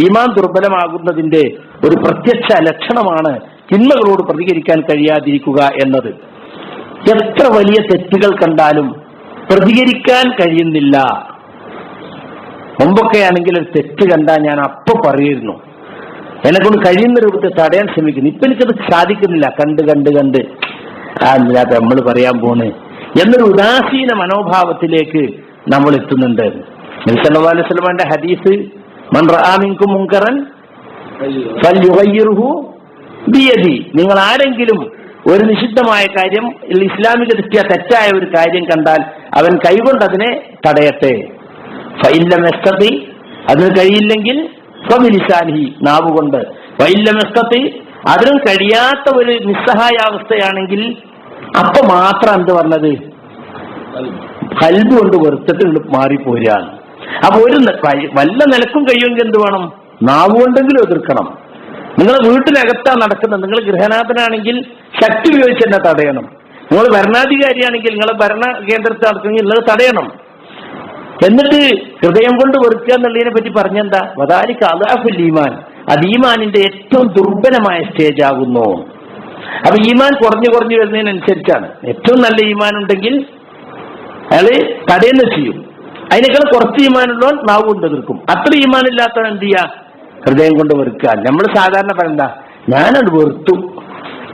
ഈമാൻ ദുർബലമാകുന്നതിന്റെ ഒരു പ്രത്യക്ഷ ലക്ഷണമാണ് തിന്മകളോട് പ്രതികരിക്കാൻ കഴിയാതിരിക്കുക എന്നത്. എത്ര വലിയ തെറ്റുകൾ കണ്ടാലും പ്രതികരിക്കാൻ കഴിയുന്നില്ല. മുമ്പൊക്കെ ആണെങ്കിൽ ഒരു തെറ്റ് കണ്ടാൽ ഞാൻ അപ്പൊ പറയുന്നു, എന്നെക്കൊണ്ട് കഴിയുന്ന രൂപത്തിൽ തടയാൻ ശ്രമിക്കുന്നു. ഇപ്പൊ എനിക്കത് സാധിക്കുന്നില്ല. കണ്ട് അതിനകത്ത് നമ്മൾ പറയാൻ പോണ് എന്നൊരു ഉദാസീന മനോഭാവത്തിലേക്ക് നമ്മൾ എത്തുന്നുണ്ട്. നബി സല്ലല്ലാഹു അലൈഹി വസല്ലമയുടെ ഹദീസ്, മൻ റആ മിൻകും മുൻകറൻ ഫൽയുഗയ്യിർഹു ബിയദി, നിങ്ങൾ ആരെങ്കിലും ഒരു നിഷിദ്ധമായ കാര്യം, ഇസ്ലാമിക ദൃഷ്ട്യാ തെറ്റായ ഒരു കാര്യം കണ്ടാൽ അവൻ കൈകൊണ്ട് അതിനെ തടയട്ടെ. ഫഇൻ ലം യസ്തതി, അതിന് കഴിയില്ലെങ്കിൽ ഫബിലിസാനിഹി, നാവുകൊണ്ട്. ഫഇൻ ലം യസ്തതി, അതിനും കഴിയാത്ത ഒരു നിസ്സഹായാവസ്ഥയാണെങ്കിൽ അപ്പൊ മാത്രം എന്ത് പറഞ്ഞത്, ഖൽബ് കൊണ്ട് വെറുത്തിട്ട് മാറിപ്പോരാണ്. അപ്പൊ ഒരു വല്ല നിലക്കും കഴിയുമെങ്കിൽ എന്ത് വേണം, നാവുകൊണ്ടെങ്കിലും എതിർക്കണം. നിങ്ങൾ വീട്ടിനകത്താ നടക്കുന്നത്, നിങ്ങൾ ഗൃഹനാഥനാണെങ്കിൽ ശക്തി ഉപയോഗിച്ച് തന്നെ തടയണം. നിങ്ങൾ ഭരണാധികാരിയാണെങ്കിൽ നിങ്ങളെ ഭരണ കേന്ദ്രത്തിൽ നടക്കുമെങ്കിൽ നിങ്ങൾ തടയണം. എന്നിട്ട് ഹൃദയം കൊണ്ട് വെറുക്കുക എന്നുള്ളതിനെ പറ്റി പറഞ്ഞെന്താ, വദാലിക അദ്അഫുൽ ഈമാൻ, അത് ഈമാനിന്റെ ഏറ്റവും ദുർബലമായ സ്റ്റേജ് ആകുന്നു. അപ്പൊ ഈമാൻ കുറഞ്ഞു വരുന്നതിനനുസരിച്ചാണ്. ഏറ്റവും നല്ല ഈമാൻ ഉണ്ടെങ്കിൽ അയാള് തടയുന്ന ചെയ്യും. അതിനേക്കാൾ കുറച്ച് ഈമാനുള്ളവൻ നാവ് കൊണ്ട് എതിർക്കും. അത്ര ഈമാനില്ലാത്തവൻ എന്ത് ചെയ്യാ, ഹൃദയം കൊണ്ട് വെറുക്കുക. നമ്മൾ സാധാരണ പറയണ്ട, ഞാനത് വെറുത്തു,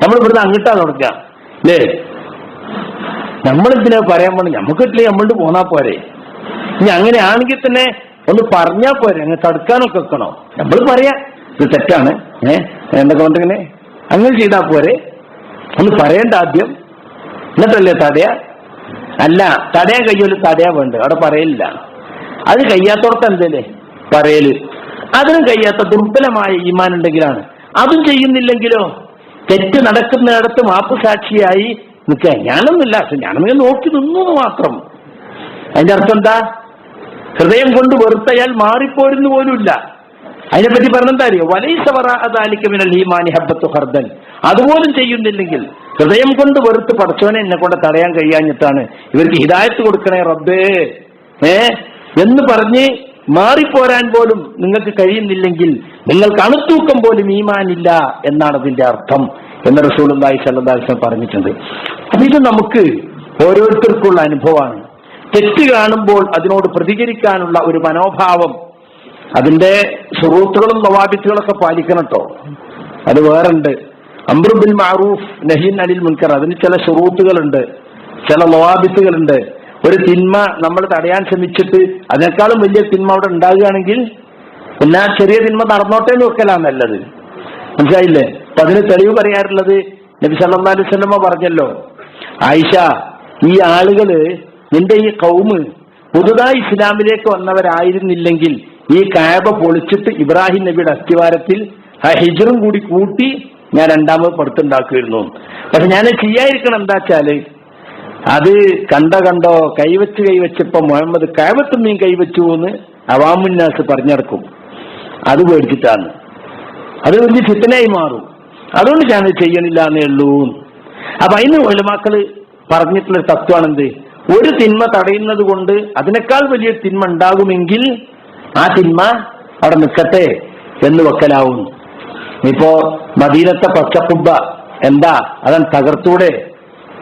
നമ്മൾ ഇവിടുന്ന് അങ്ങോട്ടാ തുടക്കുക അല്ലേ. നമ്മളെന്തിനാ പറയാൻ പോണേ, നമുക്ക് കിട്ടില്ലേ നമ്മളുടെ പോന്നാ പോരെ. ഇനി അങ്ങനെയാണെങ്കിൽ തന്നെ ഒന്ന് പറഞ്ഞാൽ പോരെ, അങ്ങനെ തടുക്കാനൊക്കെ വെക്കണോ? നമ്മൾ പറയാ ഇത് തെറ്റാണ്, എന്തൊക്കെ കൊണ്ടിങ്ങനെ അങ്ങനെ ചെയ്താൽ പോരെ, ഒന്ന് പറയണ്ട ആദ്യം, എന്നിട്ടല്ലേ തടയാ. അല്ല, തടയാൻ കഴിയുമല്ലോ, തടയാ വേണ്ട, അവിടെ പറയലില്ല. അത് കഴിയാത്തോടത്ത് എന്തല്ലേ പറയല്. അതിനും കഴിയാത്ത ദുർബലമായ ഈമാൻ ഉണ്ടെങ്കിലാണ്. അതും ചെയ്യുന്നില്ലെങ്കിലോ, തെറ്റ് നടക്കുന്നിടത്ത് മാപ്പ് സാക്ഷിയായി നിൽക്കുക. ഞാനൊന്നുമില്ല, പക്ഷെ ഞാനൊന്നും നോക്കി നിന്നു മാത്രം. അതിന്റെ അർത്ഥം എന്താ, ഹൃദയം കൊണ്ട് വെറുത്തയാൽ മാറിപ്പോരുന്നു പോലുമില്ല. അതിനെപ്പറ്റി പറഞ്ഞെന്താ അറിയോ, വലൈസ വറാഅ മിനൽ ഈമാനി ഹബ്ബത്തു ഖർദൽ, അതുപോലും ചെയ്യുന്നില്ലെങ്കിൽ ഹൃദയം കൊണ്ട് വെറുത്ത് പടച്ചോനെ എന്നെ കൊണ്ട് തടയാൻ കഴിയാഞ്ഞിട്ടാണ്, ഇവർക്ക് ഹിദായത്ത് കൊടുക്കണേ റബ്ബേ എന്ന് പറഞ്ഞ് മാറിപ്പോരാൻ പോലും നിങ്ങൾക്ക് കഴിയുന്നില്ലെങ്കിൽ നിങ്ങൾക്ക് അണുത്തൂക്കം പോലും ഈമാനില്ല എന്നാണ് അതിന്റെ അർത്ഥം എന്ന് റസൂലുള്ളാഹി സ്വല്ലല്ലാഹു അലൈഹി വസല്ലം പറഞ്ഞിട്ടുണ്ട്. അപ്പൊ ഇത് നമുക്ക് ഓരോരുത്തർക്കുള്ള അനുഭവമാണ്. തെറ്റ് കാണുമ്പോൾ അതിനോട് പ്രതികരിക്കാനുള്ള ഒരു മനോഭാവം, അതിന്റെ ശുറൂത്തുകളും നവാബിത്തുകളൊക്കെ പാലിക്കണം കേട്ടോ. അത് വേറുണ്ട്. അംറു ബിൽ മഅറൂഫ് നഹ്യൻ അനിൽ മുൻകർ, അതിന് ചില ശുറൂത്തുകളുണ്ട്, ചില നവാബിത്തുകളുണ്ട്. ഒരു തിന്മ നമ്മൾ തടയാൻ ശ്രമിച്ചിട്ട് അതിനേക്കാളും വലിയ തിന്മ അവിടെ ഉണ്ടാകുകയാണെങ്കിൽ പിന്നെ ചെറിയ തിന്മ നടന്നോട്ടേ നോക്കലാണ് നല്ലത്. മനസ്സിലായില്ലേ? അപ്പൊ അതിന് തെളിവ് പറയാറുള്ളത് നബി സല്ലല്ലാഹു അലൈഹി വസല്ലം പറഞ്ഞല്ലോ, ആയിഷ, ഈ ആളുകള്, നിന്റെ ഈ ഖൗമ് പുതുതായി ഇസ്ലാമിലേക്ക് വന്നവരായിരുന്നില്ലെങ്കിൽ ഈ കഅബ പൊളിച്ചിട്ട് ഇബ്രാഹിം നബിയുടെ അസ്ഥിവാരത്തിൽ ആ ഹിജ്റും കൂടി കൂട്ടി ഞാൻ രണ്ടാമത് പടുത്തുണ്ടാക്കുമായിരുന്നു. പക്ഷെ ഞാൻ ചെയ്യാതിരിക്കണം എന്താ വെച്ചാല്, അത് കണ്ടോ കൈവച്ചപ്പോ മുഹമ്മദ് കഅബത്തും നീ കൈവച്ചു എന്ന് അവാമുന്നാസ് പറഞ്ഞിടക്കും. അത് പേടിച്ചിട്ടാണ്. അത് വലിയ ഫിത്നയായി മാറും. അതുകൊണ്ട് ഞാൻ ചെയ്യണില്ല എന്നേ ഉള്ളൂ. അപ്പൊ അതിന് ഉലമാക്കള് പറഞ്ഞിട്ടുള്ള തത്വമാണെന്ത്, ഒരു തിന്മ തടയുന്നത് കൊണ്ട് അതിനേക്കാൾ വലിയ തിന്മ ഉണ്ടാകുമെങ്കിൽ ആ തിന്മ അവിടെ നിൽക്കട്ടെ എന്ന് വെക്കലാവും. ഇപ്പോ മദീനത്തെ പച്ചക്കുബ്ബ എന്താ, അതാണ് തകർത്തൂടെ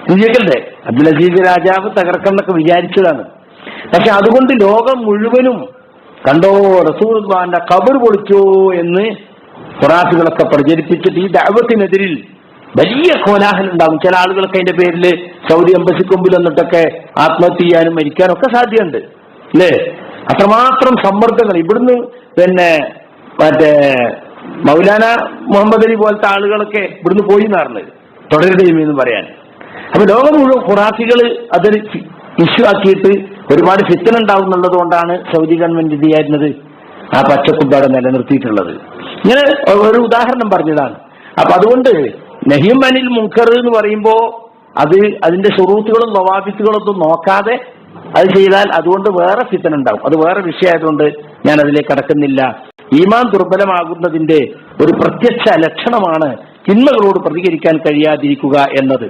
ചിന്തിക്കണ്ടേ? അബ്ദുൽ അസീസ് രാജാവ് തകർക്കണമെന്നൊക്കെ വിചാരിച്ചതാണ്. പക്ഷെ അതുകൊണ്ട് ലോകം മുഴുവനും കണ്ടോ റസൂലുള്ളാഹിന്റെ ഖബർ പൊളിച്ചോ എന്ന് ഖുറാഫികളൊക്കെ പ്രചരിപ്പിച്ചിട്ട് ഈ ദഅവത്തിനെതിരിൽ വലിയ കോലാഹലം ഉണ്ടാകും. ചില ആളുകൾക്ക് അതിന്റെ പേരിൽ സൗദി എംബസിക്ക് മുമ്പിൽ വന്നിട്ടൊക്കെ ആത്മഹത്യ ചെയ്യാനും മരിക്കാനും ഒക്കെ സാധ്യതയുണ്ട് അല്ലേ? അത്രമാത്രം സമ്മർദ്ദങ്ങൾ. ഇവിടുന്ന് പിന്നെ മറ്റേ മൗലാന മുഹമ്മദ് അലി പോലത്തെ ആളുകളൊക്കെ ഇവിടുന്ന് പോയി എന്നാറുന്നത് തുടരുകയും പറയാൻ. അപ്പൊ ലോകം മുഴുവൻ ഖുറാഫികൾ അതൊരു ഇഷ്യൂ ആക്കിയിട്ട് ഒരുപാട് ഫിത്ന ഉണ്ടാവുന്നുള്ളത് കൊണ്ടാണ് സൗദി ഗവൺമെന്റ് ഇത് ചെയ്യായിരുന്നത്, ആ പച്ചക്കുബ്ബാടെ നിലനിർത്തിയിട്ടുള്ളത്. ഇങ്ങനെ ഒരു ഉദാഹരണം പറഞ്ഞതാണ്. അപ്പൊ അതുകൊണ്ട് നഹ്യും അനിൽ മുൻകർ എന്ന് പറയുമ്പോ അത് അതിന്റെ ശുറൂത്തുകളും നവാബിത്തുകളും ഒന്നും നോക്കാതെ അത് ചെയ്താൽ അതുകൊണ്ട് വേറെ ഫിത്ന ഉണ്ടാവും. അത് വേറെ വിഷയമായതുകൊണ്ട് ഞാൻ അതിലേക്ക് കടക്കുന്നില്ല. ഈമാൻ ദുർബലമാകുന്നതിന്റെ ഒരു പ്രത്യക്ഷ ലക്ഷണമാണ് തിന്മകളോട് പ്രതികരിക്കാൻ കഴിയാതിരിക്കുക എന്നത്.